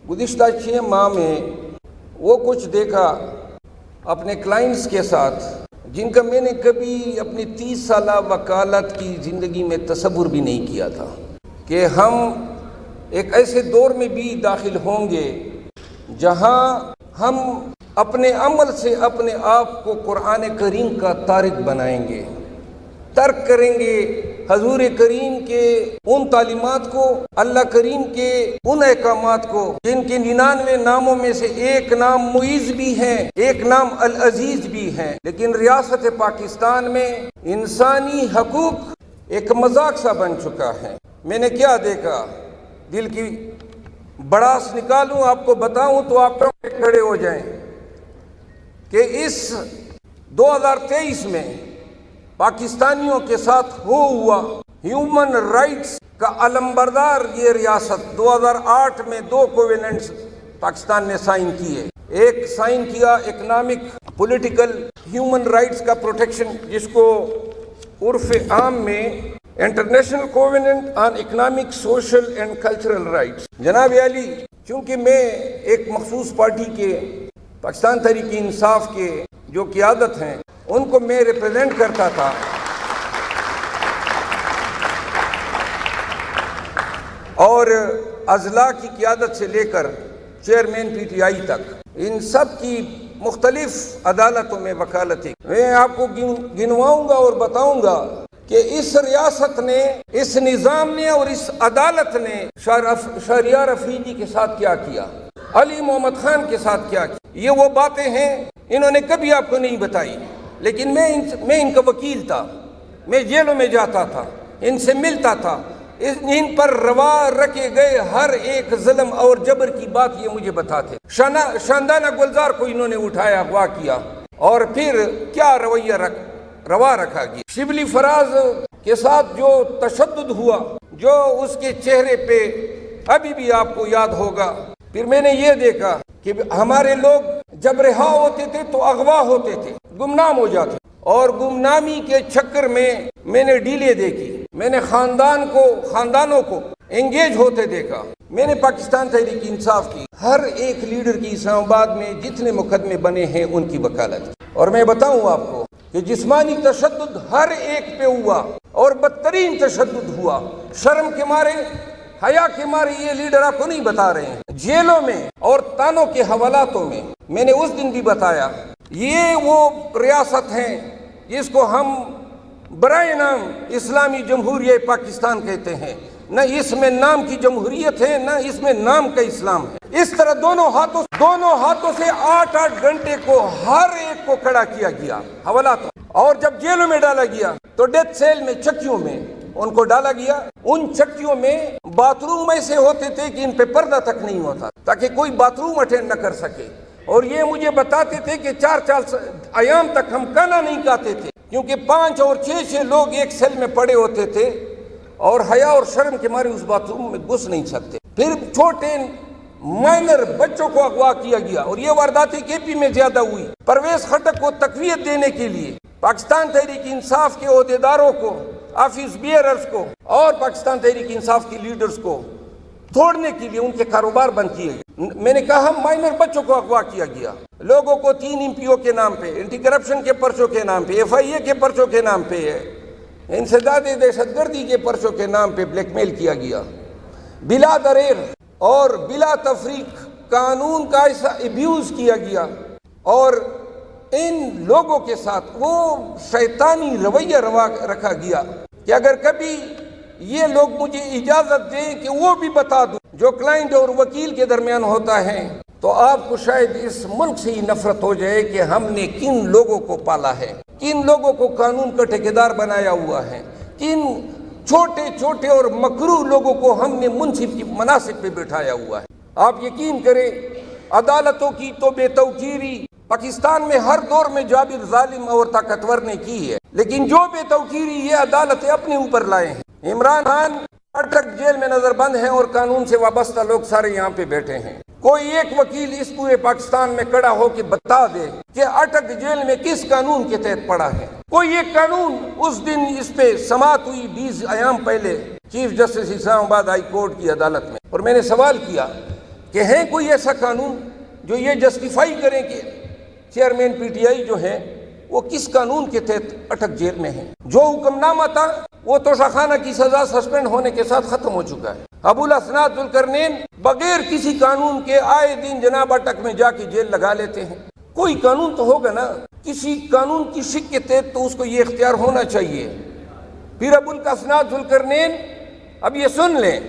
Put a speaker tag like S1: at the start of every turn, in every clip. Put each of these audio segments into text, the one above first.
S1: گزشتہ 6 ماہ میں وہ کچھ دیکھا اپنے کلائنٹس کے ساتھ جن کا میں نے کبھی اپنی 30 سالہ وکالت کی زندگی میں تصور بھی نہیں کیا تھا کہ ہم ایک ایسے دور میں بھی داخل ہوں گے جہاں ہم اپنے عمل سے اپنے آپ کو قرآن کریم کا تارک بنائیں گے، ترک کریں گے حضور کریم کے ان تعلیمات کو، اللہ کریم کے ان احکامات کو جن کے 99 ناموں میں سے ایک نام معیز بھی ہیں، ایک نام العزیز بھی ہیں، لیکن ریاست پاکستان میں انسانی حقوق ایک مذاق سا بن چکا ہے۔ میں نے کیا دیکھا، دل کی بڑاس نکالوں آپ کو بتاؤں تو آپ کھڑے ہو جائیں کہ اس 2023 میں پاکستانیوں کے ساتھ ہوا ہیومن رائٹس کا علمبردار یہ ریاست 2008 میں 2 کوویننٹس پاکستان نے سائن کیے، ایک سائن کیا اکنامک پولیٹیکل ہیومن رائٹس کا پروٹیکشن جس کو عرف عام میں international covenant on economic social and cultural rights. جناب علی، چونکہ میں ایک مخصوص پارٹی کے پاکستان تحریک انصاف کے جو قیادت ہیں ان کو میں ریپرزینٹ کرتا تھا، اور اضلاع کی قیادت سے لے کر چیئرمین پی ٹی آئی تک ان سب کی مختلف عدالتوں میں وکالت کی۔ میں آپ کو گنواؤں گا اور بتاؤں گا کہ اس ریاست نے، اس نظام نے اور اس عدالت نے شہریار افریدی کے ساتھ کیا کیا، علی محمد خان کے ساتھ کیا کیا۔ یہ وہ باتیں ہیں انہوں نے کبھی آپ کو نہیں بتائی، لیکن میں ان کا وکیل تھا، میں جیلوں میں جاتا تھا، ان سے ملتا تھا، ان پر روا رکھے گئے ہر ایک ظلم اور جبر کی بات یہ مجھے بتاتے۔ شاندانہ گلزار کو انہوں نے اٹھایا، اغوا کیا، اور پھر کیا رویہ روا رکھا گیا۔ شبلی فراز کے ساتھ جو تشدد ہوا، جو اس کے چہرے پہ ابھی بھی آپ کو یاد ہوگا۔ پھر میں نے یہ دیکھا کہ ہمارے لوگ جب رہا ہوتے تھے تو اغوا ہوتے تھے، گمنام ہو جاتے، اور گمنامی کے چکر میں نے ڈیلے دیکھی، میں نے خاندانوں کو انگیج ہوتے دیکھا۔ میں نے پاکستان تحریک انصاف کی ہر ایک لیڈر کی اسلام آباد میں جتنے مقدمے بنے ہیں ان کی وکالت کی، اور میں بتاؤں آپ کو کہ جسمانی تشدد ہر ایک پہ ہوا اور بدترین تشدد ہوا۔ شرم کے مارے، حیا کے مارے یہ لیڈر آپ کو نہیں بتا رہے ہیں، جیلوں میں اور تانوں کے حوالاتوں میں۔ میں نے اس دن بھی بتایا یہ وہ ریاست ہیں جس کو ہم برائے نام اسلامی جمہوریہ پاکستان کہتے ہیں، نہ اس میں نام کی جمہوریت ہے نہ اس میں نام کا اسلام ہے۔ اس طرح دونوں ہاتھوں سے 8 گھنٹے کو ہر ایک کو کھڑا کیا گیا حوالات، اور جب جیلوں میں ڈالا گیا تو ڈیتھ سیل میں، چکیوں میں ان کو ڈالا گیا۔ ان چکیوں میں باتھ روم ایسے ہوتے تھے کہ ان پہ پردہ تک نہیں ہوتا تاکہ کوئی باتھ روم اٹینڈ نہ کر سکے، اور یہ مجھے بتاتے تھے کہ 4 ایام تک ہم کھانا نہیں کھاتے تھے کیونکہ 5 اور 6 لوگ ایک سیل میں پڑے ہوتے تھے اور حیا اور شرم کے مارے اس باتھ روم میں گھس نہیں سکتے۔ پھر چھوٹے مائنر بچوں کو اغوا کیا گیا، اور یہ وارداتیں کے پی میں زیادہ ہوئی۔ پرویز خٹک کو تقویت دینے کے لیے پاکستان تحریک انصاف کے عہدیداروں کو، آفس بیئررز کو اور پاکستان تحریک انصاف کے لیڈرز کو توڑنے کے لیے ان کے کاروبار بند کیے گئے۔ میں نے کہا مائنر بچوں کو اغوا کیا گیا، لوگوں کو 3 MPO کے نام پہ، اینٹی کرپشن کے پرچوں کے نام پہ، FIA کے پرچوں کے نام پہ، انسداد دہشت گردی کے پرچوں کے نام پہ بلیک میل کیا گیا، بلا دریغ اور بلا تفریق قانون کا ایسا ایبیوز کیا گیا، اور ان لوگوں کے ساتھ وہ شیطانی رویہ رکھا گیا کہ اگر کبھی یہ لوگ مجھے اجازت دیں کہ وہ بھی بتا دوں جو کلائنٹ اور وکیل کے درمیان ہوتا ہے، تو آپ کو شاید اس ملک سے ہی نفرت ہو جائے کہ ہم نے کن لوگوں کو پالا ہے، کن لوگوں کو قانون کا ٹھیکیدار بنایا ہوا ہے، کن چھوٹے اور مکروہ لوگوں کو ہم نے منصف کی مناصب پہ بٹھایا ہوا ہے۔ آپ یقین کریں عدالتوں کی تو بے توقیری پاکستان میں ہر دور میں جابر ظالم اور طاقتور نے کی ہے، لیکن جو بے توقیری یہ عدالتیں اپنے اوپر لائے ہیں۔ عمران خان اٹک جیل میں نظر بند ہیں اور قانون سے وابستہ لوگ سارے یہاں پہ بیٹھے ہیں۔ کوئی ایک وکیل اس پورے پاکستان میں کھڑا ہو کے بتا دے کہ اٹک جیل میں کس قانون کے تحت پڑا ہے؟ کوئی ایک قانون اس دن اس پہ سماعت ہوئی 20 ایام پہلے چیف جسٹس اسلام آباد ہائی کورٹ کی عدالت میں، اور میں نے سوال کیا کہ ہے کوئی ایسا قانون جو یہ جسٹیفائی کریں کہ چیئرمین پی ٹی آئی جو ہیں وہ کس قانون کے تحت اٹک جیل میں ہیں؟ جو حکم نامہ تھا وہ توشہ کی سزا سسپینڈ ہونے کے ساتھ ختم ہو چکا ہے۔ ابو الاسناد ذوالقرنین بغیر کسی قانون کے آئے دن جناب اٹک میں جا کے جیل لگا لیتے ہیں۔ کوئی قانون تو ہوگا نا، کسی قانون کی شک کے تحت تو اس کو یہ اختیار ہونا چاہیے۔ پھر ابو الاسناد ذوالقرنین، اب یہ سن لیں،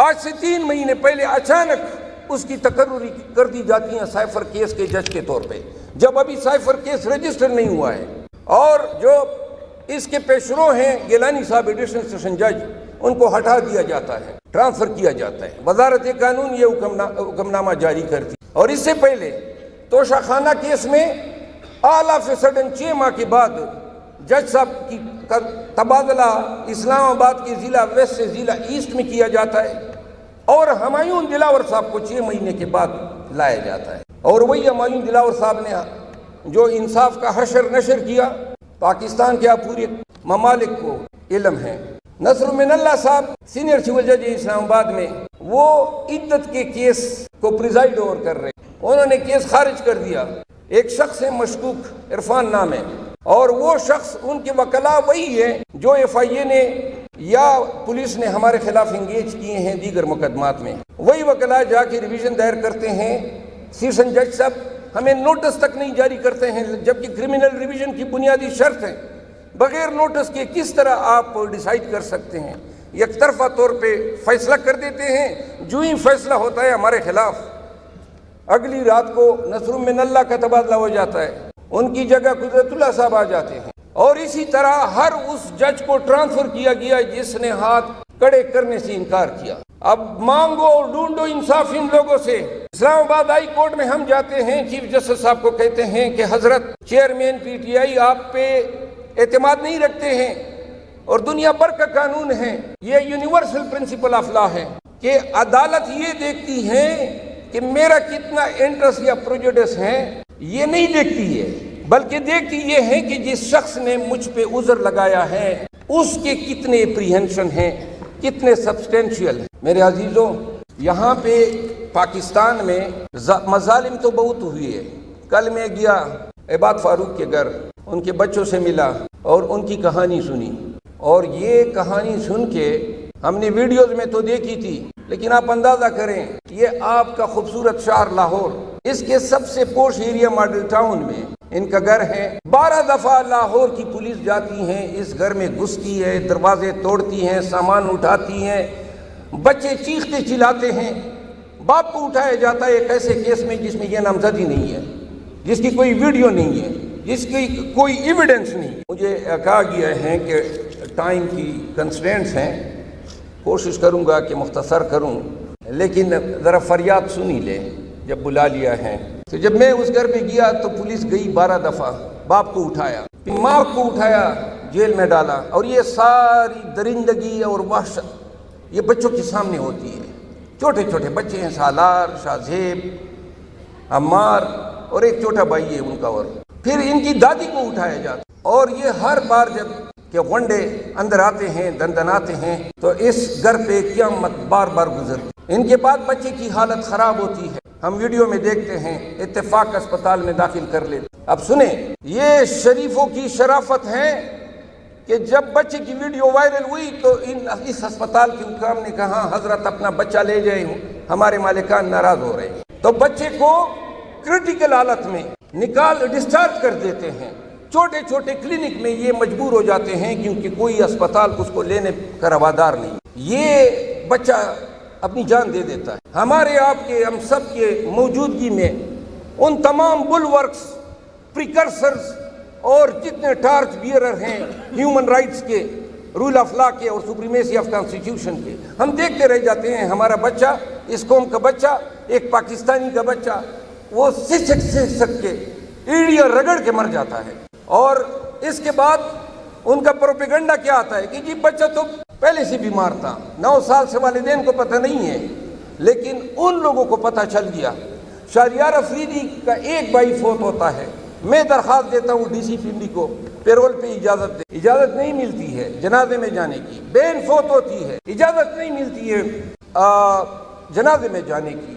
S1: آج سے 3 مہینے پہلے اچانک اس کی تقرری کر دی جاتی ہیں سائفر کیس کے جج کے طور پہ، جب ابھی سائفر کیس رجسٹر نہیں ہوا ہے، اور جو اس کے پیشرو ہیں گیلانی صاحب ایڈیشنل سیشن جج، ان کو ہٹا دیا جاتا ہے، ٹرانسفر کیا جاتا ہے۔ وزارت قانون یہ حکم نامہ جاری کرتی، اور اس سے پہلے توشہ خانہ کیس میں آل آف اے سڈن 6 ماہ کے بعد جج صاحب کی تبادلہ اسلام آباد کے ضلع ویسٹ سے ضلع ایسٹ میں کیا جاتا ہے، اور ہمایون دلاور صاحب کو 6 مہینے کے بعد لایا جاتا ہے۔ اور وہی ہمایون دلاور صاحب نے جو انصاف کا حشر نشر کیا، پاکستان کے پورے ممالک کو علم ہے۔ نصر من اللہ صاحب سینئر سول جج اسلام آباد میں، وہ عدت کے کیس کو پریزائڈ اوور کر رہے، انہوں نے کیس خارج کر دیا۔ ایک شخص ہے مشکوک، عرفان نام ہے، اور وہ شخص ان کے وکلاء وہی ہے جو ایف آئی اے نے یا پولیس نے ہمارے خلاف انگیج کیے ہیں دیگر مقدمات میں۔ وہی وکلاء جا کے ریویژن دائر کرتے ہیں، سیشن جج صاحب ہمیں نوٹس تک نہیں جاری کرتے ہیں، جبکہ کرمنل ریویژن کی بنیادی شرط ہے بغیر نوٹس کے کس طرح آپ ڈیسائیڈ کر سکتے ہیں؟ یک طرفہ طور پہ فیصلہ کر دیتے ہیں، جو ہی فیصلہ ہوتا ہے ہمارے خلاف، اگلی رات کو نصر من اللہ کا تبادلہ ہو جاتا ہے، ان کی جگہ قدرت اللہ صاحب آ جاتے ہیں، اور اسی طرح ہر اس جج کو ٹرانسفر کیا گیا جس نے ہاتھ کڑے کرنے سے انکار کیا۔ اب مانگو اور ڈھونڈو انصاف ان لوگوں سے۔ اسلام آباد ہائی کورٹ میں ہم جاتے ہیں، چیف جسٹس صاحب کو کہتے ہیں کہ حضرت چیئرمین پی ٹی آئی آپ پہ اعتماد نہیں رکھتے ہیں، اور دنیا بھر کا قانون ہے، یہ یونیورسل پرنسپل آف لا ہے کہ عدالت یہ دیکھتی ہے کہ میرا کتنا انٹرسٹ یا پروجوڈس ہے، یہ نہیں دیکھتی ہے، بلکہ دیکھتی یہ ہے کہ جس شخص نے مجھ پہ عذر لگایا ہے اس کے کتنے اپریہنشن ہیں، کتنے سبسٹینشیل ہیں۔ میرے عزیزوں، یہاں پہ پاکستان میں مظالم تو بہت ہوئی ہے۔ کل میں گیا عباد فاروق کے گھر، ان کے بچوں سے ملا اور ان کی کہانی سنی، اور یہ کہانی سن کے ہم نے ویڈیوز میں تو دیکھی تھی، لیکن آپ اندازہ کریں یہ آپ کا خوبصورت شہر لاہور، اس کے سب سے پوش ایریا ماڈل ٹاؤن میں ان کا گھر ہے۔ 12 دفعہ لاہور کی پولیس جاتی ہیں، اس گھر میں گھستی ہے، دروازے توڑتی ہیں، سامان اٹھاتی ہیں، بچے چیختے چلاتے ہیں، باپ کو اٹھایا جاتا ہے ایک ایسے کیس میں جس میں یہ نامزدگی نہیں ہے، جس کی کوئی ویڈیو نہیں ہے، جس کی کوئی ایویڈنس نہیں۔ مجھے کہا گیا ہے کہ ٹائم کی کنسٹرینٹس ہیں، کوشش کروں گا کہ مختصر کروں، لیکن ذرا فریاد سنی لیں۔ جب بلا لیا ہے تو جب میں اس گھر پہ گیا تو پولیس گئی 12 دفعہ، باپ کو اٹھایا، ماں کو اٹھایا، جیل میں ڈالا، اور یہ ساری درندگی اور وحشت یہ بچوں کے سامنے ہوتی ہے۔ چھوٹے چھوٹے بچے ہیں، سالار، شاہ زیب، عمار، اور ایک چھوٹا بھائی ہے ان کا، اور پھر ان کی دادی کو اٹھایا جاتا، اور یہ ہر بار جب کہ غنڈے اندر آتے ہیں، دندناتے ہیں، تو اس گھر پہ قیامت بار بار گزرتی۔ ان کے بعد بچے کی حالت خراب ہوتی ہے، ہم ویڈیو میں دیکھتے ہیں، اتفاق اسپتال میں داخل کر لیتے۔ اب سنیں، یہ شریفوں کی شرافت ہے کہ جب بچے کی ویڈیو وائرل ہوئی تو اس اسپتال کے حکام نے کہا حضرت اپنا بچہ لے جائیں، ہمارے مالکان ناراض ہو رہے ہیں، تو بچے کو کرٹیکل حالت میں نکال ڈسچارج کر دیتے ہیں۔ چھوٹے چھوٹے کلینک میں یہ مجبور ہو جاتے ہیں کیونکہ کوئی اسپتال اس کو لینے کا روادار نہیں، یہ بچہ اپنی جان دے دیتا ہے۔ ہمارے آپ کے، ہم سب کے موجودگی میں ان تمام بل ورکس، پریکرسرز اور جتنے ٹارچ بیئرر ہیں ہیومن رائٹس کے، رول آف لا کے اور سپریمیسی آف کانسٹیٹیوشن کے، ہم دیکھتے رہ جاتے ہیں۔ ہمارا بچہ، اس قوم کا بچہ، ایک پاکستانی کا بچہ، وہ سسک کے ایڑیاں رگڑ کے مر جاتا ہے، اور اس کے بعد ان کا پروپیگنڈا کیا آتا ہے کہ جی بچہ تو پہلے سے بیمار تھا، 9 سال سے والدین کو پتہ نہیں ہے، لیکن ان لوگوں کو پتہ چل گیا۔ شہریار افریدی کا ایک بھائی فوت ہوتا ہے، میں درخواست دیتا ہوں ڈی سی پنڈی کو پیرول پہ اجازت دے، اجازت نہیں ملتی ہے جنازے میں جانے کی۔ بہن فوت ہوتی ہے، اجازت نہیں ملتی ہے جنازے میں جانے کی۔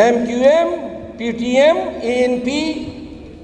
S1: MQM, PTM, ANP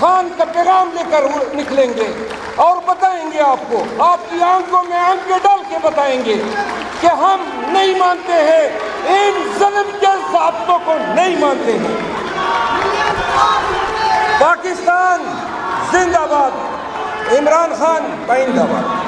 S1: خان کا پیغام لے کر نکلیں گے اور بتائیں گے آپ کو، آپ کی آنکھوں میں آنکھیں ڈال کے بتائیں گے کہ ہم نہیں مانتے ہیں، ان ظلم کے ضابطوں کو نہیں مانتے ہیں۔ پاکستان زندہ باد، عمران خان پائندہ باد۔